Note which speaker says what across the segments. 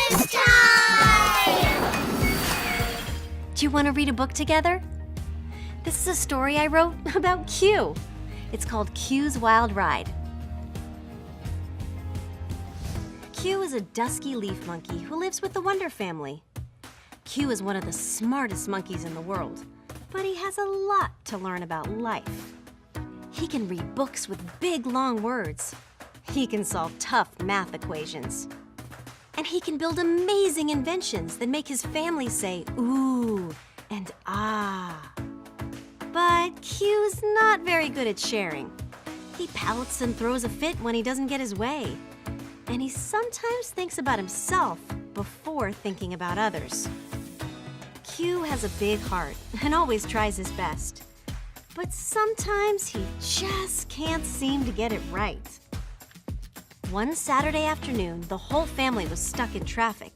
Speaker 1: quiz time!
Speaker 2: Do you want to read a book together? This is a story I wrote about Q. It's called Q's Wild Ride. Q is a dusky leaf monkey who lives with the Wonder family. Q is one of the smartest monkeys in the world, but he has a lot to learn about life. He can read books with big, long words. He can solve tough math equations. And he can build amazing inventions that make his family say, ooh, and ah. But Q's not very good at sharing. He pouts and throws a fit when he doesn't get his way. And he sometimes thinks about himself before thinking about others. Q has a big heart and always tries his best. But sometimes he just can't seem to get it right. One Saturday afternoon, the whole family was stuck in traffic.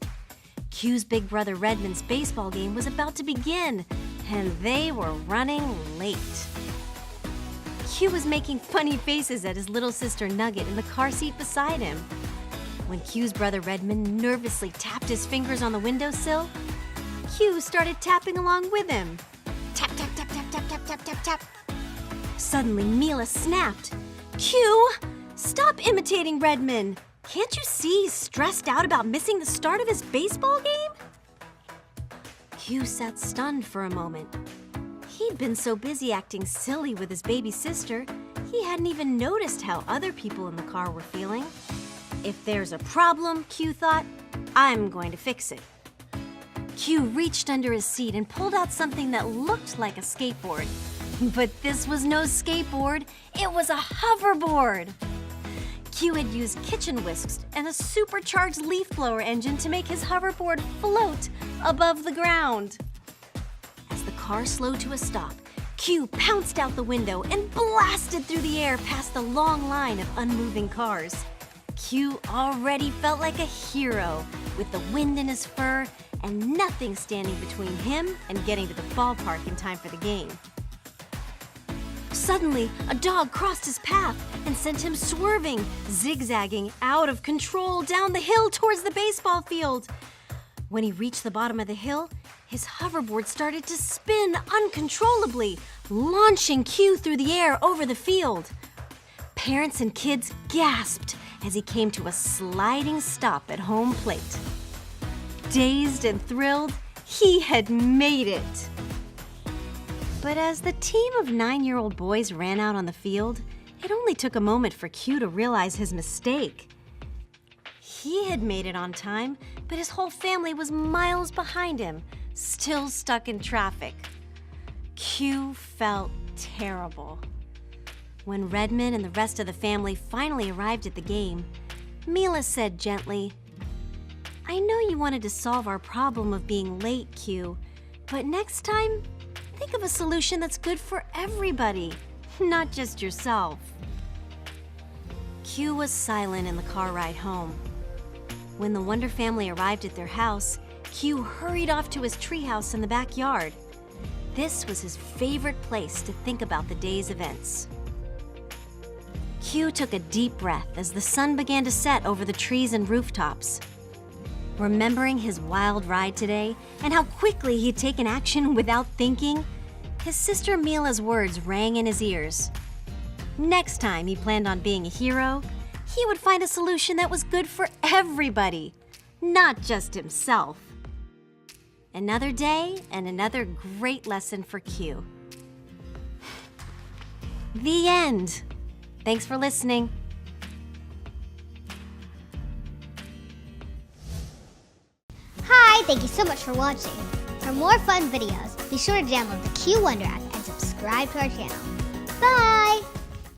Speaker 2: Q's big brother Redmond's baseball game was about to begin, and they were running late. Q was making funny faces at his little sister Nugget in the car seat beside him. When Q's brother Redmond nervously tapped his fingers on the windowsill, Q started tapping along with him. Tap, tap, tap, tap, tap, tap, tap, tap, tap. Suddenly, Mila snapped. Q, stop imitating Redmond. Can't you see he's stressed out about missing the start of his baseball game? Q sat stunned for a moment. He'd been so busy acting silly with his baby sister, he hadn't even noticed how other people in the car were feeling. If there's a problem, Q thought, I'm going to fix it. Q reached under his seat and pulled out something that looked like a skateboard. But this was no skateboard, it was a hoverboard. Q had used kitchen whisks and a supercharged leaf blower engine to make his hoverboard float above the ground. As the car slowed to a stop, Q pounced out the window and blasted through the air past the long line of unmoving cars. Q already felt like a hero with the wind in his fur and nothing standing between him and getting to the ballpark in time for the game. Suddenly, a dog crossed his path and sent him swerving, zigzagging out of control down the hill towards the baseball field. When he reached the bottom of the hill, his hoverboard started to spin uncontrollably, launching Q through the air over the field. Parents and kids gasped as he came to a sliding stop at home plate. Dazed and thrilled, he had made it. But as the team of 9-year-old boys ran out on the field, it only took a moment for Q to realize his mistake. He had made it on time, but his whole family was miles behind him, still stuck in traffic. Q felt terrible. When Redmond and the rest of the family finally arrived at the game, Mila said gently, I know you wanted to solve our problem of being late, Q, but next time, think of a solution that's good for everybody, not just yourself. Q was silent in the car ride home. When the Wonder family arrived at their house, Q hurried off to his treehouse in the backyard. This was his favorite place to think about the day's events. Q took a deep breath as the sun began to set over the trees and rooftops. Remembering his wild ride today and how quickly he'd taken action without thinking, his sister Mila's words rang in his ears. Next time he planned on being a hero, he would find a solution that was good for everybody, not just himself. Another day and another great lesson for Q. The end. Thanks for listening.
Speaker 1: Hi, thank you so much for watching. For more fun videos, be sure to download the Q Wonder app and subscribe to our channel. Bye!